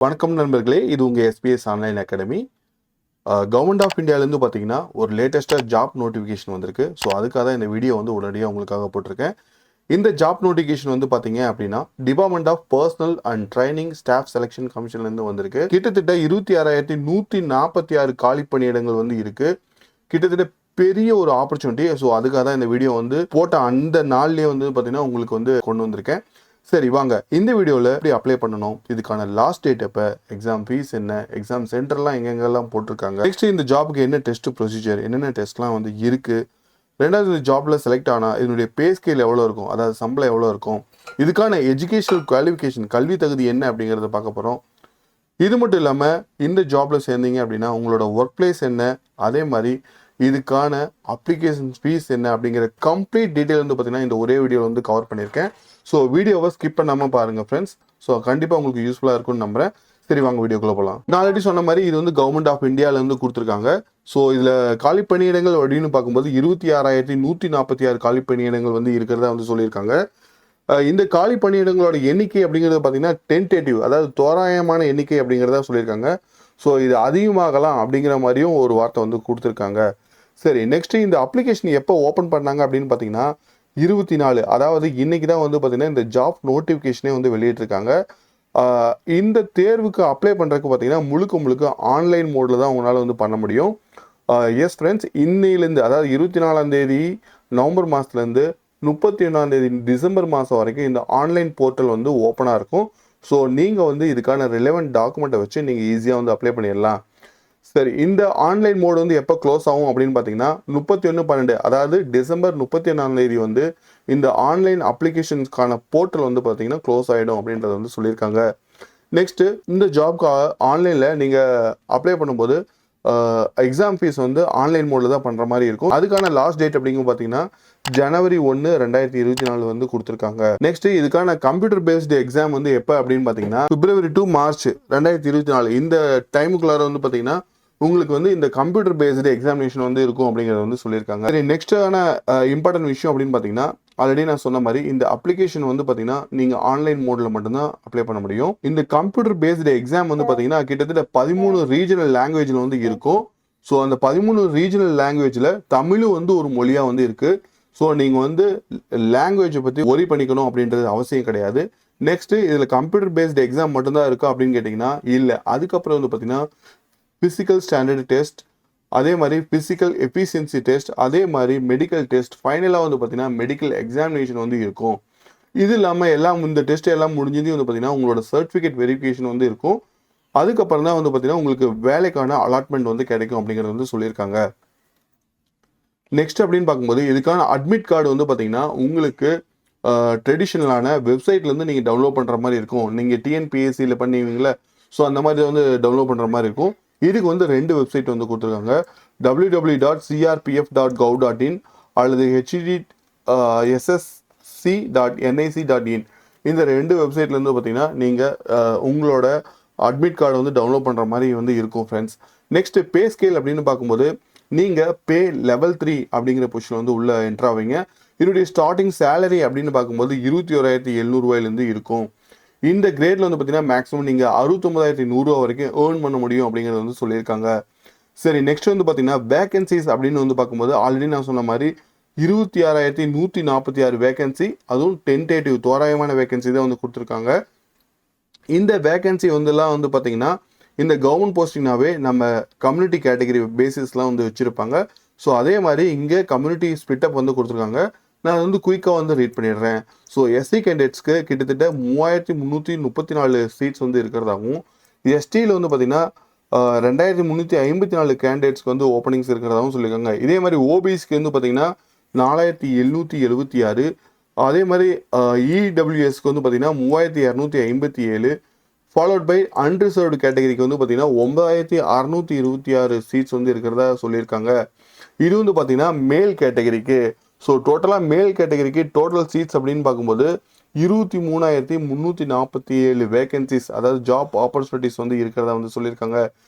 வணக்கம் நண்பர்களே, இது உங்கள் SPS online academy. Government of இந்தியாவிலேருந்து பார்த்தீங்கன்னா ஒரு லேட்டஸ்ட்டாக ஜாப் நோட்டிஃபிகேஷன் வந்திருக்கு. ஸோ அதுக்காக தான் இந்த வீடியோ வந்து உடனடியாக உங்களுக்காக போட்டிருக்கேன். இந்த ஜாப் நோட்டிஃபிகேஷன் வந்து பார்த்தீங்க அப்படின்னா department of personnel and training staff selection கமிஷன்லேருந்து வந்திருக்கு. கிட்டத்தட்ட 26,146 காலி பணியிடங்கள் வந்து இருக்குது. கிட்டத்தட்ட பெரிய ஒரு ஆப்பர்ச்சுனிட்டி. ஸோ அதுக்காக தான் இந்த வீடியோ வந்து போட்ட அந்த நாள்லேயே வந்து பார்த்தீங்கன்னா உங்களுக்கு வந்து கொண்டு வந்திருக்கேன். சரி வாங்க, இந்த வீடியோவில் எப்படி அப்ளை பண்ணணும், இதுக்கான லாஸ்ட் டேட் எப்போ, எக்ஸாம் ஃபீஸ் என்ன, எக்ஸாம் சென்டர்லாம் எங்கெங்கெல்லாம் போட்டிருக்காங்க, நெக்ஸ்ட் இந்த ஜாபுக்கு என்ன டெஸ்ட் ப்ரொசீஜர், என்னென்ன டெஸ்ட்லாம் வந்து இருக்குது, ரெண்டாவது இந்த ஜாப்ல செலக்ட் ஆனால் இதனுடைய பே ஸ்கேல் எவ்வளோ இருக்கும், அதாவது சம்பளம் எவ்வளோ இருக்கும், இதுக்கான எஜுகேஷனல் குவாலிஃபிகேஷன் கல்வி தகுதி என்ன அப்படிங்கிறத பார்க்க போகிறோம். இது மட்டும் இல்லாமல் இந்த ஜாப்ல சேர்ந்தீங்க அப்படின்னா உங்களோட ஒர்க் பிளேஸ் என்ன, அதே மாதிரி இதுக்கான அப்ளிகேஷன் ஃபீஸ் என்ன அப்படிங்கிற கம்ப்ளீட் டீட்டெயில் வந்து பார்த்தீங்கன்னா இந்த ஒரே வீடியோவில் வந்து கவர் பண்ணியிருக்கேன். ஸோ வீடியோவை ஸ்கிப் பண்ணாமல் பாருங்கள் ஃப்ரெண்ட்ஸ். ஸோ கண்டிப்பாக உங்களுக்கு யூஸ்ஃபுல்லாக இருக்கும்னு நம்புறேன். சரி வாங்க வீடியோக்குள்ளே போகலாம். நான் ஆல்ரெடி சொன்ன மாதிரி இது வந்து கவர்மெண்ட் ஆஃப் இந்தியாவிலேருந்து கொடுத்துருக்காங்க. ஸோ இதில் காலி பணியிடங்கள் அப்படின்னு பார்க்கும்போது 26,146 காலி பணியிடங்கள் வந்து இருக்கிறதா வந்து சொல்லியிருக்காங்க. இந்த காலி பணியிடங்களோட எண்ணிக்கை அப்படிங்கிறது பார்த்தீங்கன்னா டென்டேட்டிவ், அதாவது தோராயமான எண்ணிக்கை அப்படிங்கிறத சொல்லியிருக்காங்க. ஸோ இது அதிகமாகலாம் அப்படிங்கிற மாதிரியும் ஒரு வார்த்தை வந்து கொடுத்துருக்காங்க. சரி, நெக்ஸ்ட் இந்த அப்ளிகேஷன் எப்போ ஓப்பன் பண்ணாங்க அப்படின்னு பார்த்தீங்கன்னா 24, அதாவது இன்னைக்கு தான் வந்து பார்த்தீங்கன்னா இந்த ஜாப் நோட்டிஃபிகேஷனே வந்து வெளியிட்டிருக்காங்க. இந்த தேர்வுக்கு அப்ளை பண்ணுறதுக்கு பார்த்தீங்கன்னா முழுக்க ஆன்லைன் மோடில் தான் உங்களால் வந்து பண்ண முடியும். எஸ் ஃப்ரெண்ட்ஸ், இன்னையிலேருந்து அதாவது 24ஆம் தேதி நவம்பர் மாதத்துலேருந்து 31ஆம் தேதி டிசம்பர் மாதம் வரைக்கும் இந்த ஆன்லைன் போர்ட்டல் வந்து ஓப்பனாக இருக்கும். ஸோ நீங்கள் வந்து இதுக்கான ரிலவெண்ட் டாக்குமெண்ட்டை வச்சு நீங்கள் ஈஸியாக வந்து அப்ளை பண்ணிடலாம். சரி, இந்த ஆன்லைன் மோடு வந்து எப்போ க்ளோஸ் ஆகும் அப்படின்னு பார்த்தீங்கன்னா 31/12, அதாவது டிசம்பர் 31ஆம் தேதி வந்து இந்த ஆன்லைன் அப்ளிகேஷன்ஸ்க்கான போர்ட்டல் வந்து பார்த்தீங்கன்னா க்ளோஸ் ஆகிடும் அப்படின்றத வந்து சொல்லியிருக்காங்க. நெக்ஸ்ட்டு இந்த ஜாப்க்கு ஆன்லைனில் நீங்கள் அப்ளை பண்ணும்போது எக்ஸாம் ஃபீஸ் வந்து ஆன்லைன் மோடில் தான் பண்ணுற மாதிரி இருக்கும். அதுக்கான லாஸ்ட் டேட் அப்படிங்கும் பார்த்தீங்கன்னா ஜனவரி 1, 2024 வந்து கொடுத்துருக்காங்க. நெக்ஸ்ட் இதுக்கான கம்ப்யூட்டர் பேஸ்டு எக்ஸாம் வந்து எப்போ அப்படின்னு பார்த்தீங்கன்னா பிப்ரவரி டு மார்ச் 2024 இந்த டைமுக்குள்ளார வந்து பார்த்தீங்கன்னா உங்களுக்கு வந்து இந்த கம்ப்யூட்டர் பேஸ்டு எக்ஸாமினேஷன் வந்து இருக்கும் அப்படிங்கிறத வந்து சொல்லியிருக்காங்க. சரி, நெக்ஸ்டான இம்பார்ட்டன்ட் விஷயம் அப்படின்னு பார்த்தீங்கன்னா ஆல்ரெடி நான் சொன்ன மாதிரி இந்த அப்ளிகேஷன் வந்து பார்த்தீங்கன்னா நீங்கள் ஆன்லைன் மோடில் மட்டும்தான் அப்ளை பண்ண முடியும். இந்த கம்ப்யூட்டர் பேஸ்டு எக்ஸாம் வந்து பார்த்தீங்கன்னா கிட்டத்தட்ட 13 ரீஜனல் லாங்குவேஜில் வந்து இருக்கும். ஸோ அந்த 13 ரீஜனல் லாங்குவேஜில் தமிழும் வந்து ஒரு மொழியாக வந்து இருக்குது. ஸோ நீங்கள் வந்து லாங்குவேஜை பற்றி ஒரி பண்ணிக்கணும் அப்படின்றது அவசியம் கிடையாது. நெக்ஸ்ட் இதில் கம்ப்யூட்டர் பேஸ்டு எக்ஸாம் மட்டும்தான் இருக்கா அப்படின்னு கேட்டிங்கன்னா இல்லை. அதுக்கப்புறம் வந்து பார்த்தீங்கன்னா ஃபிசிக்கல் ஸ்டாண்டர்ட் டெஸ்ட், அதே மாதிரி ஃபிசிக்கல் எஃபிஷியன்சி டெஸ்ட், அதே மாதிரி மெடிக்கல் டெஸ்ட், ஃபைனலாக வந்து பார்த்தீங்கன்னா மெடிக்கல் எக்ஸாமினேஷன் வந்து இருக்கும். இது இல்லாமல் எல்லாம் இந்த டெஸ்ட் எல்லாம் முடிஞ்சது வந்து பார்த்தீங்கன்னா உங்களோட சர்டிஃபிகேட் வெரிஃபிகேஷன் வந்து இருக்கும். அதுக்கப்புறம் தான் வந்து பார்த்தீங்கன்னா உங்களுக்கு வேலைக்கான அலாட்மெண்ட் வந்து கிடைக்கும் அப்படிங்கிறது வந்து சொல்லியிருக்காங்க. நெக்ஸ்ட் அப்படின்னு பார்க்கும்போது இதுக்கான அட்மிட் கார்டு வந்து பார்த்தீங்கன்னா உங்களுக்கு ட்ரெடிஷ்னலான வெப்சைட்லேருந்து நீங்கள் டவுன்லோட் பண்ணுற மாதிரி இருக்கும். நீங்கள் டிஎன்பிஎஸ்சியில் பண்ணுவீங்களே, ஸோ அந்த மாதிரி வந்து டவுன்லோட் பண்ணுற மாதிரி இருக்கும். இதுக்கு வந்து 2 வெப்சைட் வந்து கொடுத்துருக்காங்க. www.crpf.gov.in அல்லது http://ssc.nic.in இந்த 2 வெப்சைட்லேருந்து பார்த்தீங்கன்னா நீங்கள் உங்களோட அட்மிட் கார்டு வந்து டவுன்லோட் பண்ணுற மாதிரி வந்து இருக்கும் ஃப்ரெண்ட்ஸ். நெக்ஸ்ட் பே ஸ்கேல் அப்படின்னு பார்க்கும்போது நீங்கள் பே லெவல் 3 அப்படிங்கிற பொசிஷன் வந்து உள்ள என்ட்ரு ஆவீங்க. இதனுடைய ஸ்டார்டிங் சேலரி அப்படின்னு பார்க்கும்போது 21,700 ரூபாயிலேருந்து இருக்கும். இந்த கிரேட்ல வந்து பார்த்தீங்கன்னா மேக்ஸிமம் நீங்கள் 69,100 வரைக்கும் ஏர்ன் பண்ண முடியும் அப்படிங்கிறது வந்து சொல்லியிருக்காங்க. சரி, நெக்ஸ்ட் வந்து பார்த்தீங்கன்னா வேகன்சிஸ் அப்படின்னு வந்து பார்க்கும்போது ஆல்ரெடி நான் சொன்ன மாதிரி 26,146 வேகன்சி, அதுவும் டென்டேட்டிவ் தோராயமான வேகன்சி தான் வந்து கொடுத்துருக்காங்க. இந்த வேகன்சி வந்துலாம் வந்து பார்த்தீங்கன்னா இந்த கவர்மெண்ட் போஸ்டிங்னாவே நம்ம கம்யூனிட்டி கேட்டகரி பேசிஸ்லாம் வந்து வச்சுருப்பாங்க. ஸோ அதே மாதிரி இங்கே கம்யூனிட்டி ஸ்பிட்டப் வந்து கொடுத்துருக்காங்க. நான் வந்து குயிக்காக வந்து ரீட் பண்ணிடுறேன். ஸோ எஸ்சி கேண்டிடேட்ஸ்க்கு கிட்டத்தட்ட 3,334 சீட்ஸ் வந்து இருக்கிறதாகவும், எஸ்டியில் வந்து பார்த்தீங்கன்னா 2,354 கேண்டிடேட்ஸ்க்கு வந்து ஓப்பனிங்ஸ் இருக்கிறதாகவும் சொல்லியிருக்காங்க. இதே மாதிரி ஓபிசிக்கு வந்து பார்த்தீங்கன்னா 4,776, அதே மாதிரி இடபிள்யூஎஸ்க்கு வந்து பார்த்தீங்கன்னா 3,257, ஃபாலோட் பை அன்ரிசர்வ்டு கேட்டகரிக்கு வந்து பார்த்தீங்கன்னா 9,626 சீட்ஸ் வந்து இருக்கிறதா சொல்லியிருக்காங்க. இது வந்து பார்த்தீங்கன்னா மேல் கேட்டகரிக்கு. ஸோ டோட்டலாக மேல் கேட்டகரிக்கு டோட்டல் சீட்ஸ் அப்படின்னு பார்க்கும்போது 23,347 வேகன்சிஸ், அதாவது ஜாப் ஆப்பர்ச்சுனிட்டிஸ் வந்து இருக்கிறதா வந்து சொல்லியிருக்காங்க.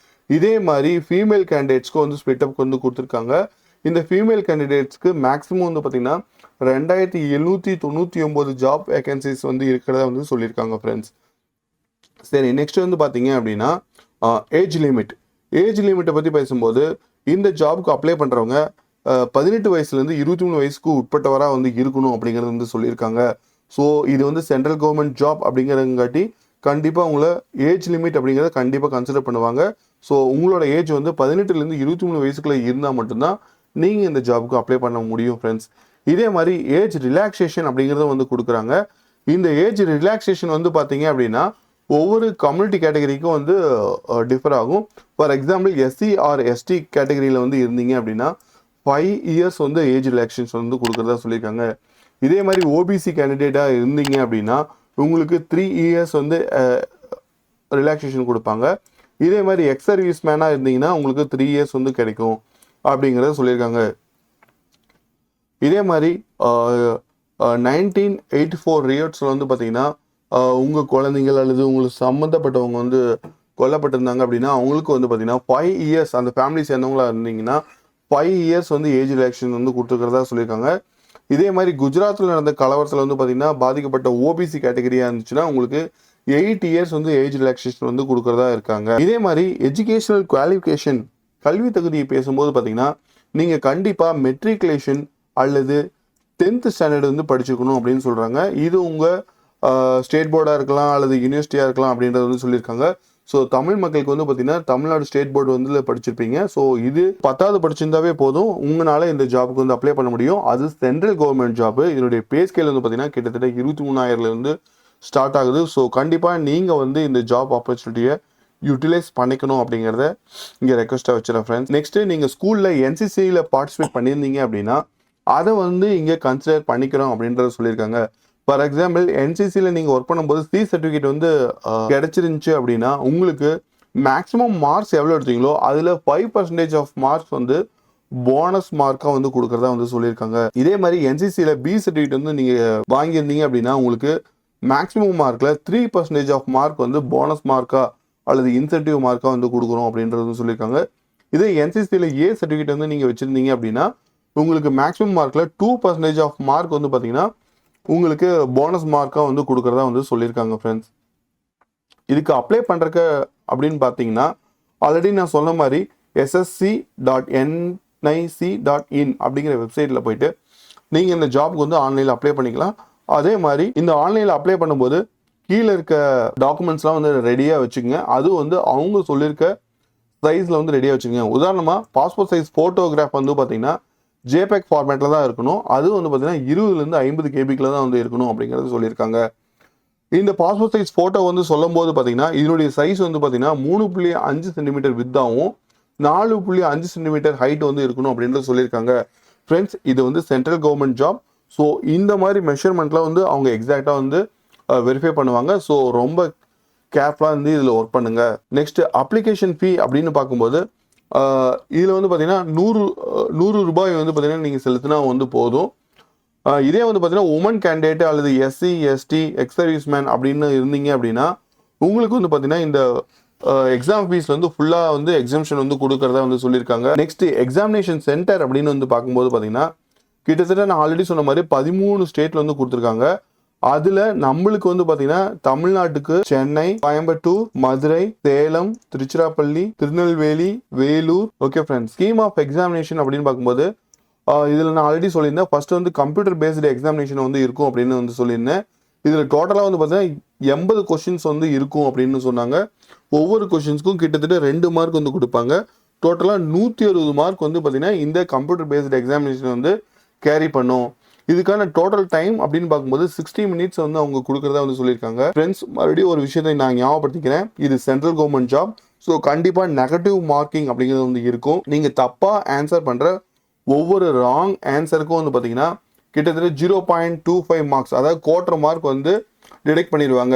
இதே மாதிரி ஃபீமேல் கேண்டிடேட்ஸ்க்கு வந்து ஸ்பிட்டப்க்கு வந்து கொடுத்துருக்காங்க. இந்த ஃபீமேல் கேண்டிடேட்ஸ்க்கு மேக்ஸிமம் வந்து பார்த்தீங்கன்னா 2,799 ஜாப் வேகன்சிஸ் வந்து இருக்கிறதா வந்து சொல்லியிருக்காங்க ஃப்ரெண்ட்ஸ். சரி, நெக்ஸ்ட் வந்து பார்த்தீங்க அப்படின்னா ஏஜ் லிமிட். ஏஜ் லிமிட்டை பற்றி பேசும்போது இந்த ஜாப்க்கு அப்ளை பண்ணுறவங்க 18 வயசுலேருந்து 23 வயசுக்கு உட்பட்டவராக வந்து இருக்கணும் அப்படிங்கிறது வந்து சொல்லியிருக்காங்க. ஸோ இது வந்து சென்ட்ரல் கவர்மெண்ட் ஜாப் அப்படிங்கிறங்காட்டி கண்டிப்பாக உங்களை ஏஜ் லிமிட் அப்படிங்கிறத கண்டிப்பாக கன்சிடர் பண்ணுவாங்க. ஸோ உங்களோட ஏஜ் வந்து 18லேருந்து 23 வயசுக்குள்ளே இருந்தால் மட்டும்தான் நீங்கள் இந்த ஜாபுக்கு அப்ளை பண்ண முடியும் ஃப்ரெண்ட்ஸ். இதே மாதிரி ஏஜ் ரிலாக்ஸேஷன் அப்படிங்கிறத வந்து கொடுக்குறாங்க. இந்த ஏஜ் ரிலாக்ஸேஷன் வந்து பார்த்தீங்க அப்படின்னா ஒவ்வொரு கம்யூனிட்டி கேட்டகரிக்கும் வந்து டிஃபர் ஆகும். For example SC or ST கேட்டகரியில் வந்து இருந்தீங்க அப்படின்னா 5 இயர்ஸ் வந்து ஏஜ் ரிலாக்ஸேஷன் வந்து கொடுக்குறதா சொல்லியிருக்காங்க. இதே மாதிரி ஓபிசி கேண்டிடேட்டாக இருந்தீங்க அப்படின்னா உங்களுக்கு 3 இயர்ஸ் வந்து ரிலாக்ஸேஷன் கொடுப்பாங்க. இதே மாதிரி எக்ஸ் சர்வீஸ் மேனாக இருந்தீங்கன்னா உங்களுக்கு 3 இயர்ஸ் வந்து கிடைக்கும் அப்படிங்கிறத சொல்லியிருக்காங்க. இதே மாதிரி 1984 ரியட்ஸில் வந்து பார்த்தீங்கன்னா உங்கள் குழந்தைங்கள் அல்லது உங்களுக்கு சம்மந்தப்பட்டவங்க வந்து கொல்லப்பட்டிருந்தாங்க அப்படின்னா அவங்களுக்கு வந்து பார்த்தீங்கன்னா 5 இயர்ஸ் அந்த ஃபேமிலி சேர்ந்தவங்களா இருந்தீங்கன்னா 5 இயர்ஸ் வந்து ஏஜ் ரிலாக்ஸேஷன் வந்து கொடுத்துருக்கிறதா சொல்லியிருக்காங்க. இதே மாதிரி குஜராத்தில் நடந்த கலவரத்தில் வந்து பார்த்தீங்கன்னா பாதிக்கப்பட்ட ஓபிசி கேட்டகரியாக இருந்துச்சுன்னா உங்களுக்கு 8 இயர்ஸ் வந்து ஏஜ் ரிலாக்ஸேஷன் வந்து கொடுக்குறதா இருக்காங்க. இதே மாதிரி எஜுகேஷனல் குவாலிஃபிகேஷன் கல்வி தகுதியை பேசும்போது பார்த்தீங்கன்னா நீங்கள் கண்டிப்பாக மெட்ரிகுலேஷன் அல்லது 10th ஸ்டாண்டர்ட் வந்து படிச்சுக்கணும் அப்படின்னு சொல்கிறாங்க. இது உங்கள் ஸ்டேட் போர்டாக இருக்கலாம் அல்லது யூனிவர்சிட்டியாக இருக்கலாம் அப்படின்றது வந்து சொல்லியிருக்காங்க. ஸோ தமிழ் மக்களுக்கு வந்து பார்த்தீங்கன்னா தமிழ்நாடு ஸ்டேட் போர்டு வந்து படிச்சிருப்பீங்க. ஸோ இது 10வது படிச்சிருந்தாவே போதும், உங்களால் இந்த ஜாபுக்கு வந்து அப்ளை பண்ண முடியும். அது சென்ட்ரல் கவர்மெண்ட் ஜாப்பு. இதனுடைய பே ஸ்கேல் வந்து பார்த்தீங்கன்னா கிட்டத்தட்ட 23,000 ஸ்டார்ட் ஆகுது. ஸோ கண்டிப்பாக நீங்கள் வந்து இந்த ஜாப் ஆப்பர்ச்சுனிட்டியை யூட்டிலைஸ் பண்ணிக்கணும் அப்படிங்கிறத இங்கே ரெக்வஸ்ட்டாக வச்சுருக்கேன் ஃப்ரெண்ட்ஸ். நெக்ஸ்ட்டு நீங்கள் ஸ்கூலில் என்சிசியில் பார்ட்டிசிபேட் பண்ணியிருந்தீங்க அப்படின்னா அதை வந்து இங்கே கன்சிடர் பண்ணிக்கிறோம் அப்படின்றத சொல்லியிருக்காங்க. ஃபார் எக்ஸாம்பிள் என்சிசியில் நீங்கள் ஒர்க் பண்ணும்போது சி சர்டிஃபிகேட் வந்து கிடைச்சிருந்துச்சு அப்படின்னா உங்களுக்கு மேக்ஸிமம் மார்க்ஸ் எவ்வளோ எடுத்தீங்களோ அதில் 5% ஆஃப் மார்க்ஸ் வந்து போனஸ் மார்க்காக வந்து கொடுக்குறதா வந்து சொல்லியிருக்காங்க. இதே மாதிரி என்சிசியில் பி சர்டிஃபிகேட் வந்து நீங்கள் வாங்கியிருந்தீங்க அப்படின்னா உங்களுக்கு மேக்ஸிமம் மார்க்கில் 3% ஆஃப் மார்க் வந்து போனஸ் மார்க்காக அல்லது இன்சென்டிவ் மார்க்காக வந்து கொடுக்குறோம் அப்படின்றது சொல்லியிருக்காங்க. இதே என்சிசியில் ஏ சர்டிஃபிகேட் வந்து நீங்கள் வச்சுருந்தீங்க அப்படின்னா உங்களுக்கு மேக்ஸிமம் மார்க்கில் 2% ஆஃப் மார்க் வந்து பார்த்தீங்கன்னா உங்களுக்கு போனஸ் மார்க்காக வந்து கொடுக்குறதா வந்து சொல்லியிருக்காங்க ஃப்ரெண்ட்ஸ். இதுக்கு அப்ளை பண்ணுறக்கு அப்படின்னு பார்த்தீங்கன்னா ஆல்ரெடி நான் சொன்ன மாதிரி ssc.nic.in அப்படிங்கிற வெப்சைட்டில் போயிட்டு நீங்கள் இந்த ஜாப்க்கு வந்து ஆன்லைனில் அப்ளை பண்ணிக்கலாம். அதே மாதிரி இந்த ஆன்லைனில் அப்ளை பண்ணும்போது கீழே இருக்க டாக்குமெண்ட்ஸ்லாம் வந்து ரெடியாக வச்சுக்கோங்க. அதுவும் வந்து அவங்க சொல்லியிருக்க சைஸில் வந்து ரெடியாக வச்சுக்கோங்க. உதாரணமாக பாஸ்போர்ட் சைஸ் ஃபோட்டோகிராஃப் வந்து பார்த்தீங்கன்னா ஜேபேக் ஃபார்மேட்டில் தான் இருக்கணும். அது வந்து பார்த்தீங்கன்னா 20லேருந்து 50 கேபிக்கில் தான் வந்து இருக்கணும் அப்படிங்கிறது சொல்லியிருக்காங்க. இந்த பாஸ்போர்ட் சைஸ் ஃபோட்டோ வந்து சொல்லும் போது பார்த்தீங்கன்னா இதனுடைய சைஸ் வந்து பார்த்தீங்கன்னா 3.5 சென்டிமீட்டர் வித்தாகவும் 4.5 சென்டிமீட்டர் ஹைட் வந்து இருக்கணும் அப்படின்றது சொல்லியிருக்காங்க. ஃப்ரெண்ட்ஸ், இது வந்து சென்ட்ரல் கவர்மெண்ட் ஜாப். ஸோ இந்த மாதிரி மெஷர்மெண்ட்லாம் வந்து அவங்க எக்ஸாக்டாக வந்து வெரிஃபை பண்ணுவாங்க. ஸோ ரொம்ப கேர்ஃபுல்லாக வந்து இதில் ஒர்க் பண்ணுங்கள். நெக்ஸ்ட்டு அப்ளிகேஷன் ஃபீ அப்படின்னு பார்க்கும்போது இதில் வந்து பார்த்தீங்கன்னா 100 ரூபாய் வந்து பார்த்தீங்கன்னா நீங்கள் செலுத்தினா வந்து போதும். இதே வந்து பார்த்தீங்கன்னா உமன் கேண்டிடேட் அல்லது SC ST ex service man அப்படின்னு இருந்தீங்க அப்படின்னா உங்களுக்கு வந்து பார்த்தீங்கன்னா இந்த எக்ஸாம் ஃபீஸ் வந்து ஃபுல்லாக வந்து எக்ஸாம்ஷன் வந்து கொடுக்குறதா வந்து சொல்லியிருக்காங்க. நெக்ஸ்ட் எக்ஸாமினேஷன் சென்டர் அப்படின்னு வந்து பார்க்கும்போது பார்த்தீங்கன்னா கிட்டத்தட்ட நான் ஆல்ரெடி சொன்ன மாதிரி 13 ஸ்டேட்டில் வந்து கொடுத்துருக்காங்க. அதில் நம்மளுக்கு வந்து பார்த்தீங்கன்னா தமிழ்நாட்டுக்கு Chennai, Coimbatore, Madurai, Salem, Tiruchirappalli, Tirunelveli, Vellore. Okay friends, scheme of examination அப்படின்னு பார்க்கும்போது இதில் நான் ஆல்ரெடி சொல்லியிருந்தேன். ஃபர்ஸ்ட் வந்து கம்ப்யூட்டர் பேஸ்டு எக்ஸாமினேஷன் வந்து இருக்கும் அப்படின்னு வந்து சொல்லியிருந்தேன். இதில் டோட்டலாக வந்து பார்த்தீங்கன்னா 80 கொஸ்டின்ஸ் வந்து இருக்கும் அப்படின்னு சொன்னாங்க. ஒவ்வொரு கொஸ்டின்ஸ்க்கும் கிட்டத்தட்ட 2 மார்க் வந்து கொடுப்பாங்க. டோட்டலாக 160 மார்க் வந்து பார்த்தீங்கன்னா இந்த கம்ப்யூட்டர் பேஸ்டு எக்ஸாமினேஷன் வந்து கேரி பண்ணும். இதுக்கான டோட்டல் டைம் அப்படின்னு பார்க்கும்போது 60 மினிட்ஸ் வந்து அவங்க கொடுக்குறதா வந்து சொல்லியிருக்காங்க. ஃப்ரெண்ட்ஸ், மறுபடியும் ஒரு விஷயத்தை நான் ஞாபகப்படுத்திக்கிறேன். இது சென்ட்ரல் கவர்மெண்ட் ஜாப். ஸோ கண்டிப்பாக நெகட்டிவ் மார்க்கிங் அப்படிங்கிறது வந்து இருக்கும். நீங்கள் தப்பாக ஆன்சர் பண்ணுற ஒவ்வொரு ராங் ஆன்சருக்கும் வந்து பார்த்தீங்கன்னா கிட்டத்தட்ட 0.25 மார்க்ஸ், அதாவது 1/4 மார்க் வந்து டிடெக்ட் பண்ணிடுவாங்க.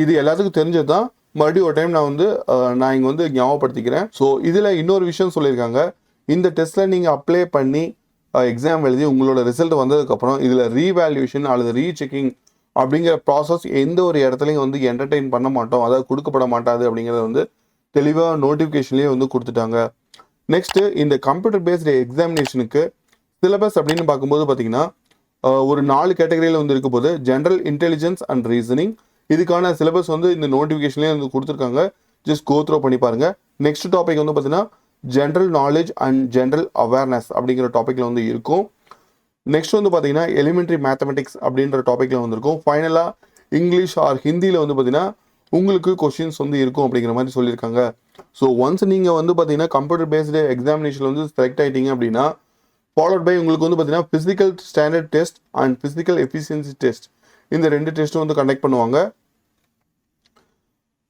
இது எல்லாத்துக்கும் தெரிஞ்சது தான். மறுபடியும் ஒரு டைம் நான் இங்கே வந்து ஞாபகப்படுத்திக்கிறேன். ஸோ இதில் இன்னொரு விஷயம் சொல்லியிருக்காங்க. இந்த டெஸ்ட்டில் நீங்கள் அப்ளை பண்ணி எக்ஸாம் எழுதி உங்களோட ரிசல்ட் வந்ததுக்கப்புறம் இதில் ரீவேல்யூஷன் அல்லது ரீசெக்கிங் அப்படிங்கிற ப்ராசஸ் எந்த ஒரு இடத்துலையும் வந்து என்டர்டெயின் பண்ண மாட்டோம், அதாவது கொடுக்கப்பட மாட்டாது அப்படிங்கிறத வந்து தெளிவாக நோட்டிஃபிகேஷன்லேயே வந்து கொடுத்துட்டாங்க. நெக்ஸ்ட்டு இந்த கம்ப்யூட்டர் பேஸ்டு எக்ஸாமினேஷனுக்கு சிலபஸ் அப்படின்னு பார்க்கும்போது பார்த்தீங்கன்னா ஒரு 4 கேட்டகரியில் வந்து இருக்க போது ஜென்ரல் இன்டெலிஜென்ஸ் அண்ட் ரீசனிங். இதுக்கான சிலபஸ் வந்து இந்த நோட்டிஃபிகேஷன்லேயே வந்து கொடுத்துருக்காங்க. ஜஸ்ட் கோ த்ரோ பண்ணி பாருங்க. நெக்ஸ்ட் டாபிக் வந்து பார்த்தீங்கன்னா general knowledge and general awareness அப்படிங்கிற டாப்பிக்கில் வந்து இருக்கும். நெக்ஸ்ட் வந்து பார்த்தீங்கன்னா எலிமெண்ட்ரி மேத்தமெட்டிக்ஸ் அப்படின்ற டாப்பிக்கில் வந்துருக்கும். ஃபைனலாக இங்கிலீஷ் ஆர் ஹிந்தியில் வந்து பார்த்தீங்கன்னா உங்களுக்கு கொஷின்ஸ் வந்து இருக்கும் அப்படிங்கிற மாதிரி சொல்லியிருக்காங்க. ஸோ ஒன்ஸ் நீங்கள் வந்து பார்த்தீங்கன்னா கம்ப்யூட்டர் பேஸ்டு எக்ஸாமினேஷன் வந்து செலக்ட் ஆகிட்டீங்க அப்படின்னா ஃபாலோட் பை உங்களுக்கு வந்து பார்த்தீங்கன்னா physical standard test and physical efficiency test இந்த 2 டெஸ்ட்டும் வந்து கண்டக்ட் பண்ணுவாங்க.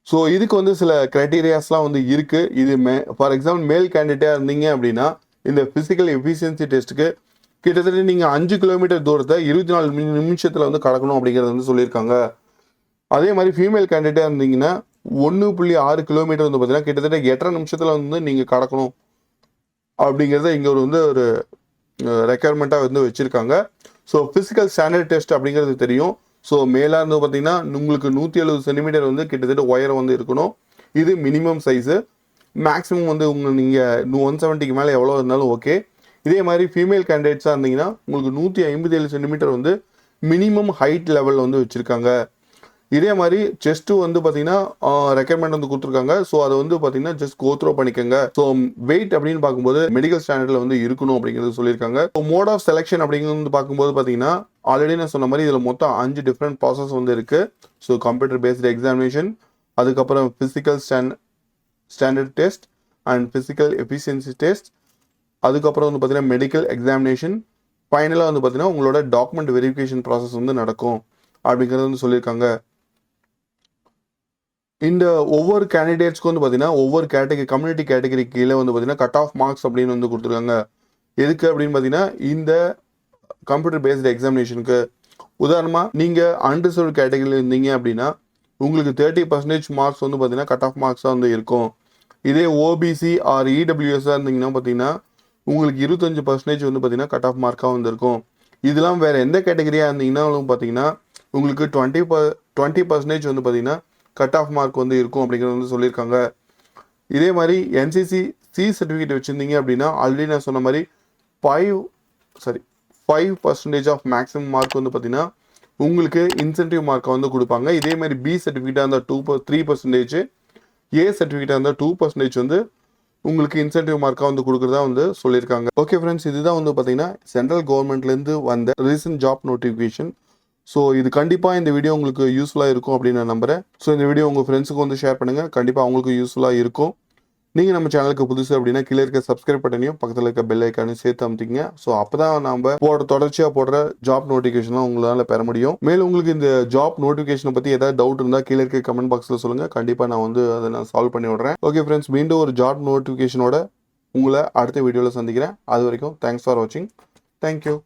ஸோ இதுக்கு வந்து சில க்ரைட்டீரியாஸ்லாம் வந்து இருக்குது. இது ஃபார் எக்ஸாம்பிள் மேல் கேண்டிடேட்டாக இருந்தீங்க அப்படின்னா இந்த ஃபிசிக்கல் எஃபிஷியன்சி டெஸ்ட்டுக்கு கிட்டத்தட்ட நீங்கள் 5 கிலோமீட்டர் தூரத்தை 24 நிமிஷத்தில் வந்து கடக்கணும் அப்படிங்கிறது வந்து சொல்லியிருக்காங்க. அதே மாதிரி ஃபீமேல் கேண்டிடேட்டாக இருந்தீங்கன்னா 1.6 கிலோமீட்டர் வந்து பார்த்தீங்கன்னா கிட்டத்தட்ட 8.5 நிமிஷத்தில் வந்து நீங்கள் கடக்கணும் அப்படிங்கிறத இங்கே ஒரு ரெக்குயர்மெண்ட்டாக வந்து வச்சுருக்காங்க. ஸோ ஃபிசிக்கல் ஸ்டாண்டர்ட் டெஸ்ட் அப்படிங்கிறது தெரியும். ஸோ மேலாக இருந்து பார்த்தீங்கன்னா உங்களுக்கு 170 சென்டிமீட்டர் வந்து கிட்டத்தட்ட உயரம் வந்து இருக்கணும். இது மினிமம் சைஸு. மேக்ஸிமம் வந்து நீங்கள் 170க்கு மேலே எவ்வளோ இருந்தாலும் ஓகே. இதே மாதிரி ஃபீமேல் கேண்டிடேட்ஸாக இருந்தீங்கன்னா உங்களுக்கு 157 சென்டிமீட்டர் வந்து மினிமம் ஹைட் லெவலில் வந்து வச்சுருக்காங்க. இதே மாதிரி செஸ்ட்டு வந்து பார்த்தீங்கன்னா ரெக்கமெண்ட் வந்து கொடுத்துருக்காங்க. ஸோ அதை வந்து பார்த்தீங்கன்னா ஜஸ்ட் கோ த்ரோ பண்ணிக்கோங்க. ஸோ வெயிட் அப்படின்னு பார்க்கும்போது மெடிக்கல் ஸ்டாண்டர்டில் வந்து இருக்கணும் அப்படிங்கிறது சொல்லியிருக்காங்க. ஸோ மோட் ஆஃப் செலெக்ஷன் அப்படிங்கிறது வந்து பார்க்கும்போது பார்த்தீங்கன்னா ஆல்ரெடி நான் சொன்ன மாதிரி இதில் மொத்தம் 5 டிஃப்ரெண்ட் ப்ராசஸ் வந்து இருக்குது. ஸோ கம்ப்யூட்டர் பேஸ்டு எக்ஸாமினேஷன், அதுக்கப்புறம் physical standard test and physical efficiency test, அதுக்கப்புறம் வந்து பார்த்தீங்கன்னா மெடிக்கல் எக்ஸாமினேஷன், ஃபைனலாக வந்து பார்த்தீங்கன்னா உங்களோட டாக்குமெண்ட் வெரிஃபிகேஷன் ப்ராசஸ் வந்து நடக்கும் அப்படிங்கிறது வந்து சொல்லியிருக்காங்க. இந்த ஒவ்வொரு கேண்டிடேட்ஸ்க்கு வந்து பார்த்தீங்கன்னா ஒவ்வொரு கம்யூனிட்டி கேட்டகரி கீழே வந்து பார்த்தீங்கன்னா கட் ஆஃப் மார்க்ஸ் அப்படின்னு வந்து கொடுத்துருக்காங்க. எதுக்கு அப்படின்னு பார்த்தீங்கன்னா இந்த கம்ப்யூட்டர் பேஸ்டு எக்ஸாமினேஷனுக்கு உதாரணமாக நீங்கள் அன்ரிசர்வ்டு கேட்டகரியில் இருந்தீங்க அப்படின்னா உங்களுக்கு 30% மார்க்ஸ் வந்து பார்த்தீங்கன்னா கட் ஆஃப் மார்க்ஸாக வந்து இருக்கும். இதே ஓபிசி ஆர் இடபிள்யூஎஸ்ஸாக இருந்தீங்கன்னா பார்த்தீங்கன்னா உங்களுக்கு 25% வந்து பார்த்தீங்கன்னா கட் ஆஃப் மார்க்காக வந்து இருக்கும். இதெல்லாம் வேறு எந்த கேட்டகரியாக இருந்தீங்கன்னாலும் பார்த்தீங்கன்னா உங்களுக்கு 20% வந்து பார்த்தீங்கன்னா கட் ஆஃப் மார்க் வந்து இருக்கும் அப்படிங்கிறது வந்து சொல்லியிருக்காங்க. இதே மாதிரி என்சிசி சர்டிஃபிகேட் வச்சுருந்தீங்க அப்படின்னா ஆல்ரெடி நான் சொன்ன மாதிரி 5% ஆஃப் மேக்ஸிமம் மார்க் வந்து பார்த்தீங்கன்னா உங்களுக்கு இன்சென்டிவ் மார்க்கை வந்து கொடுப்பாங்க. இதே மாதிரி பி சர்டிஃபிகேட்டாக இருந்தால் 3%, ஏ சர்டிஃபிகேட்டாக இருந்தால் 2% வந்து உங்களுக்கு இன்சென்டிவ் மார்க்காக வந்து கொடுக்குறதா வந்து சொல்லியிருக்காங்க. ஓகே ஃப்ரெண்ட்ஸ், இதுதான் வந்து பார்த்தீங்கன்னா சென்ட்ரல் கவர்மெண்ட்லேருந்து வந்த ரீசன்ட் ஜாப் நோட்டிஃபிகேஷன். ஸோ இது கண்டிப்பாக இந்த வீடியோ உங்களுக்கு யூஸ்ஃபுல்லாக இருக்கும் அப்படின்னு நான் நம்புகிறேன். ஸோ இந்த வீடியோ உங்கள் ஃப்ரெண்ட்ஸுக்கு வந்து ஷேர் பண்ணுங்கள். கண்டிப்பாக அவங்களுக்கு யூஸ்ஃபுல்லாக இருக்கும். நீங்கள் நம்ம சேனலுக்கு புதுசு அப்படின்னா கீழே இருக்க சப்ஸ்கிரைப் பட்டனையும் பக்கத்தில் இருக்க பெல் ஐக்கானையும் சேர்த்து அமைத்திங்க. ஸோ அப்போ தான் நம்ம தொடர்ச்சியாக போடுற ஜாப் நோட்டிஃபிகேஷன்லாம் உங்களால் பெற முடியும். மேலும் உங்களுக்கு இந்த ஜாப் நோட்டிஃபிகேஷனை பற்றி ஏதாவது டவுட் இருந்தால் கீழே இருக்க கமெண்ட் பாக்ஸில் சொல்லுங்கள். கண்டிப்பாக நான் வந்து அதை நான் சால்வ் பண்ணி விடுறேன். ஓகே ஃப்ரெண்ட்ஸ், மீண்டும் ஒரு ஜாப் நோட்டிஃபிகேஷனோட உங்களை அடுத்த வீடியோவில் சந்திக்கிறேன். அது வரைக்கும் தேங்க்ஸ் ஃபார் வாட்சிங். தேங்க்யூ.